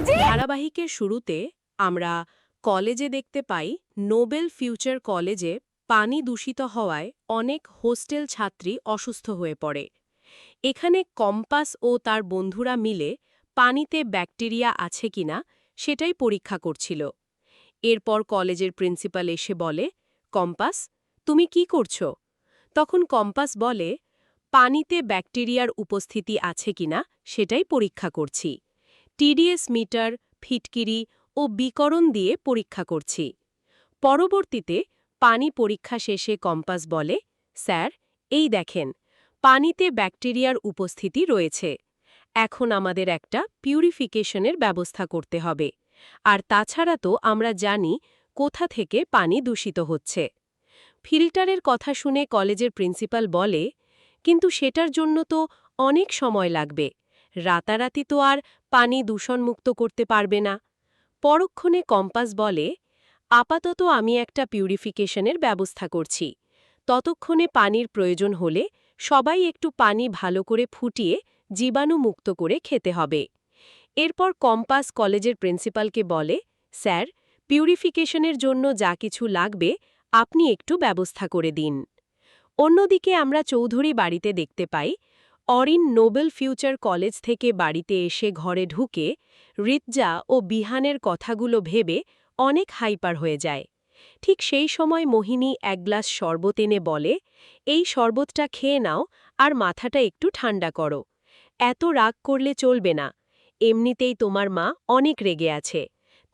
ধারাবাহিকের শুরুতে আমরা কলেজে দেখতে পাই নোবেল ফিউচার কলেজে পানি দূষিত হওয়ায় অনেক হোস্টেল ছাত্রী অসুস্থ হয়ে পড়ে। এখানে কম্পাস ও তার বন্ধুরা মিলে পানিতে ব্যাকটেরিয়া আছে কিনা সেটাই পরীক্ষা করছিল। এরপর কলেজের প্রিন্সিপাল এসে বলে, কম্পাস, তুমি কি করছো? তখন কম্পাস বলে, পানিতে ব্যাকটেরিয়ার উপস্থিতি আছে কিনা সেটাই পরীক্ষা করছি। টিডিএস মিটার, ফিটকিরি ও বিকরণ দিয়ে পরীক্ষা করছি। পরবর্তীতে পানি পরীক্ষা শেষে কম্পাস বলে, স্যার, এই দেখেন, পানিতে ব্যাকটেরিয়ার উপস্থিতি রয়েছে। এখন আমাদের একটা পিউরিফিকেশনের ব্যবস্থা করতে হবে। আর তাছাড়া তো আমরা জানি কোথা থেকে পানি দূষিত হচ্ছে। ফিল্টারের কথা শুনে কলেজের প্রিন্সিপাল বলে, কিন্তু সেটার জন্য তো অনেক সময় লাগবে। রাতারাতি তো আর পানি দূষণমুক্ত করতে পারবে না। পরক্ষণে কম্পাস বলে, আপাতত আমি একটা পিউরিফিকেশনের ব্যবস্থা করছি। ততক্ষণে পানির প্রয়োজন হলে সবাই একটু পানি ভালো করে ফুটিয়ে জীবাণুমুক্ত করে খেতে হবে। এরপর কম্পাস কলেজের প্রিন্সিপালকে বলে, স্যার, পিউরিফিকেশনের জন্য যা কিছু লাগবে আপনি একটু ব্যবস্থা করে দিন। অন্যদিকে আমরা চৌধুরী বাড়িতে দেখতে পাই, অরিন নোবেল ফিউচার কলেজ থেকে বাড়িতে এসে ঘরে ঢুকে রিৎজা ও বিহানের কথাগুলো ভেবে অনেক হাইপার হয়ে যায়। ঠিক সেই সময় মোহিনী এক গ্লাস শরবত এনে বলে, এই শরবতটা খেয়ে নাও আর মাথাটা একটু ঠান্ডা করো। এত রাগ করলে চলবে না। এমনিতেই তোমার মা অনেক রেগে আছে।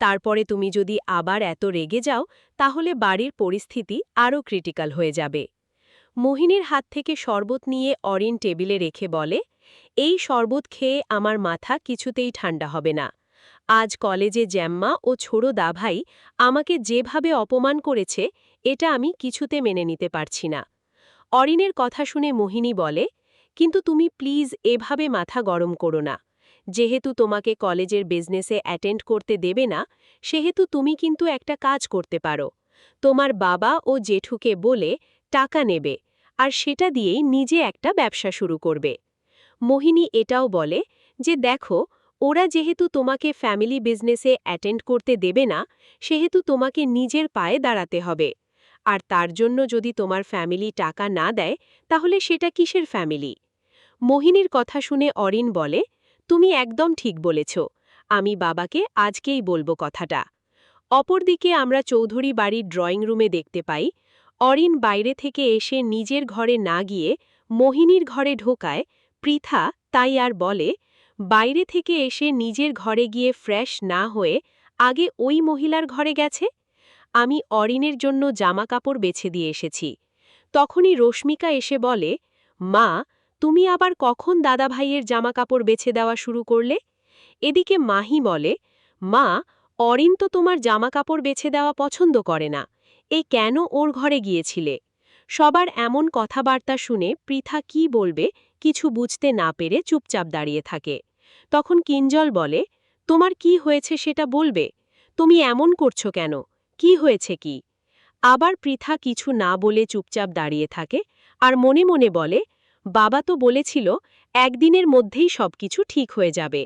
তারপরে তুমি যদি আবার এত রেগে যাও তাহলে বাড়ির পরিস্থিতি আরও ক্রিটিক্যাল হয়ে যাবে। মোহিনীর হাত থেকে শরবত নিয়ে অরিন টেবিলে রেখে বলে, এই শরবত খেয়ে আমার মাথা কিছুতেই ঠান্ডা হবে না। আজ কলেজে জ্যাম্মা ও ছোড়ো দাভাই আমাকে যেভাবে অপমান করেছে এটা আমি কিছুতে মেনে নিতে পারছি না। অরিনের কথা শুনে মোহিনী বলে, কিন্তু তুমি প্লিজ এভাবে মাথা গরম করো না। যেহেতু তোমাকে কলেজের বিজনেসে অ্যাটেন্ড করতে দেবে না, সেহেতু তুমি কিন্তু একটা কাজ করতে পারো। তোমার বাবা ও জেঠুকে বলে টাকা নেবে, আর সেটা দিয়েই নিজে একটা ব্যবসা শুরু করবে। মোহিনী এটাও বলে যে দেখো, ওরা যেহেতু তোমাকে ফ্যামিলি বিজনেসে অ্যাটেন্ড করতে দেবে না, সেহেতু তোমাকে নিজের পায়ে দাঁড়াতে হবে। আর তার জন্য যদি তোমার ফ্যামিলি টাকা না দেয় তাহলে সেটা কিসের ফ্যামিলি? মোহিনীর কথা শুনে অরিন বলে, তুমি একদম ঠিক বলেছ। আমি বাবাকে আজকেই বলবো কথাটা। অপরদিকে আমরা চৌধুরী বাড়ির ড্রয়িং রুমে দেখতে পাই, অরিন বাইরে থেকে এসে নিজের ঘরে না গিয়ে মোহিনীর ঘরে ঢোকায়। পৃথা তাই আর বলে, বাইরে থেকে এসে নিজের ঘরে গিয়ে ফ্রেশ না হয়ে আগে ওই মহিলার ঘরে গেছে। আমি অরিনের জন্য জামা কাপড় বেছে দিয়ে এসেছি। তখনই রশ্মিকা এসে বলে, মা, তুমি আবার কখন দাদাভাইয়ের জামা কাপড় বেছে দেওয়া শুরু করলে? এদিকে মাহি বলে, মা, অরিন তো তোমার জামা কাপড় বেছে দেওয়া পছন্দ করে না। এই কেন ওর ঘরে গিয়েছিলে? সবার এমন কথাবার্তা শুনে পৃথা কি বলবে কিছু বুঝতে না পেরে চুপচাপ দাঁড়িয়ে থাকে। তখন কিঞ্জল বলে, তোমার কি হয়েছে সেটা বলবে? তুমি এমন করছো কেন? কি হয়েছে কি? আবার পৃথা কিছু না বলে চুপচাপ দাঁড়িয়ে থাকে আর মনে মনে বলে, বাবা তো বলেছিল একদিনের মধ্যেই সবকিছু ঠিক হয়ে যাবে।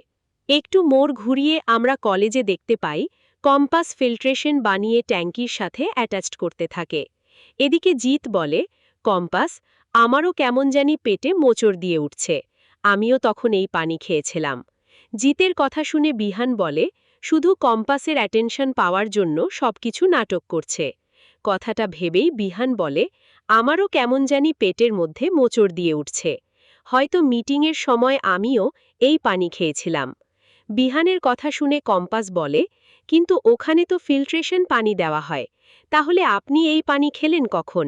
একটু মোড় ঘুরিয়ে আমরা কলেজে দেখতে পাই, কম্পাস ফিল্ট্রেশন বানিয়ে ট্যাঙ্কির সাথে অ্যাটাচড করতে থাকে। এদিকে জিত বলে, কম্পাস, আমারও কেমন জানি পেটে মোচড় দিয়ে উঠছে। আমিও তখন এই পানি খেয়েছিলাম। জিতের কথা শুনে বিহান বলে, শুধু কম্পাসের অ্যাটেনশন পাওয়ার জন্য সবকিছু নাটক করছে। কথাটা ভেবেই বিহান বলে, আমারও কেমন জানি পেটের মধ্যে মোচড় দিয়ে উঠছে। হয়তো মিটিংয়ের সময় আমিও এই পানি খেয়েছিলাম। বিহানের কথা শুনে কম্পাস বলে, কিন্তু ওখানে তো ফিল্ট্রেশন পানি দেওয়া হয়, তাহলে আপনি এই পানি খেলেন কখন?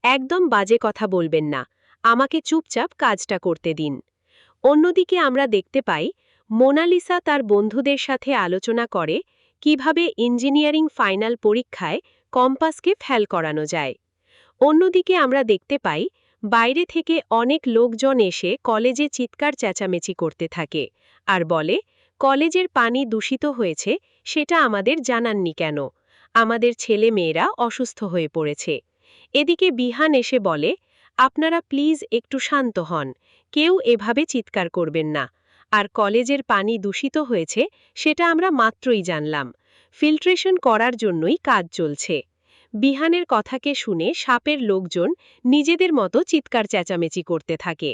একদম বাজে কথা বলবেন না, আমাকে চুপচাপ কাজটা করতে দিন। অন্যদিকে আমরা দেখতে পাই, মোনালিসা তার বন্ধুদের সাথে আলোচনা করে কিভাবে ইঞ্জিনিয়ারিং ফাইনাল পরীক্ষায় কম্পাসকে ফেল করানো যায়। অন্যদিকে আমরা দেখতে পাই, বাইরে থেকে অনেক লোকজন এসে কলেজে চিৎকার চেঁচামেচি করতে থাকে আর বলে, কলেজের পানি দূষিত হয়েছে সেটা আমাদের জানাননি কেন? আমাদের ছেলে মেয়েরা অসুস্থ হয়ে পড়েছে। এদিকে বিহান এসে বলে, আপনারা প্লিজ একটু শান্ত হন, কেউ এভাবে চিৎকার করবেন না। আর কলেজের পানি দূষিত হয়েছে সেটা আমরা মাত্রই জানলাম। ফিল্ট্রেশন করার জন্যই কাজ চলছে। বিহানের কথাকে শুনে সাপের লোকজন নিজেদের মতো চিৎকার চেঁচামেচি করতে থাকে।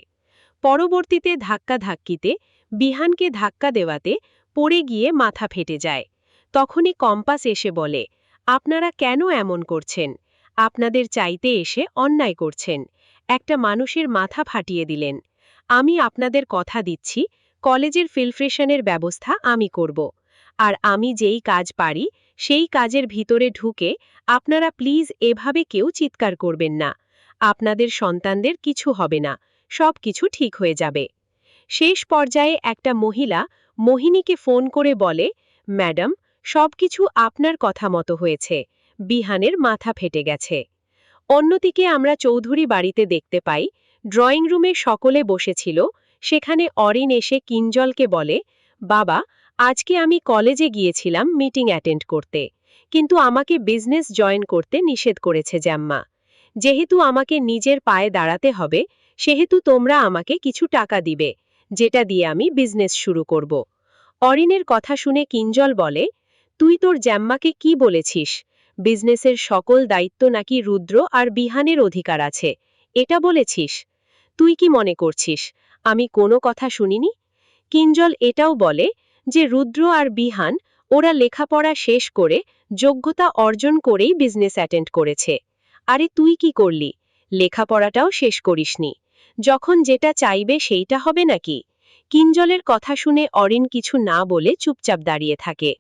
পরবর্তীতে ধাক্কাধাক্কিতে বিহানকে ধাক্কা দেওয়াতে পড়ে গিয়ে মাথা ফেটে যায়। তখনই কম্পাস এসে বলে, আপনারা কেন এমন করছেন? আপনাদের চাইতে এসে অন্যায় করছেন। একটা মানুষের মাথা ফাটিয়ে দিলেন। আমি আপনাদের কথা দিচ্ছি, কলেজের ফিল্ট্রেশনের ব্যবস্থা আমি করব। আর আমি যেই কাজ পারি সেই কাজের ভিতরে ঢুকে আপনারা প্লিজ এভাবে কেউ চিৎকার করবেন না। আপনাদের সন্তানদের কিছু হবে না, সব কিছু ঠিক হয়ে যাবে। শেষ পর্যায়ে একটা মহিলা মোহিনীকে ফোন করে বলে, ম্যাডাম, সবকিছু আপনার কথা মতো হয়েছে, বিহানের মাথা ফেটে গেছে। অন্যদিকে আমরা চৌধুরী বাড়িতে দেখতে পাই, ড্রয়িং রুমে সকলে বসেছিল। সেখানে অরিন এসে কিঞ্জলকে বলে, বাবা, আজকে আমি কলেজে গিয়েছিলাম মিটিং অ্যাটেন্ড করতে, কিন্তু আমাকে বিজনেস জয়েন করতে নিষেধ করেছে জ্যাম্মা। যেহেতু আমাকে নিজের পায়ে দাঁড়াতে হবে, সেহেতু তোমরা আমাকে কিছু টাকা দিবে, যেটা দিয়ে আমি বিজনেস শুরু করব। অরিনের কথা শুনে কিঞ্জল বলে, তুই তোর জ্যাম্মাকে কি বলেছিস? বিজনেসের সকল দায়িত্ব নাকি রুদ্র আর বিহানের অধিকার আছে, এটা বলেছিস? তুই কি মনে করছিস আমি কোনো কথা শুনিনি? কিঞ্জল এটাও বলে যে রুদ্র আর বিহান ওরা লেখাপড়া শেষ করে যোগ্যতা অর্জন করেই বিজনেস অ্যাটেন্ড করেছে। আরে তুই কি করলি? লেখাপড়াটাও শেষ করিসনি। যখন যেটা চাইবে সেইটা হবে নাকি? কিঞ্জলের কথা শুনে অরিন কিছু না বলে চুপচাপ দাঁড়িয়ে থাকে।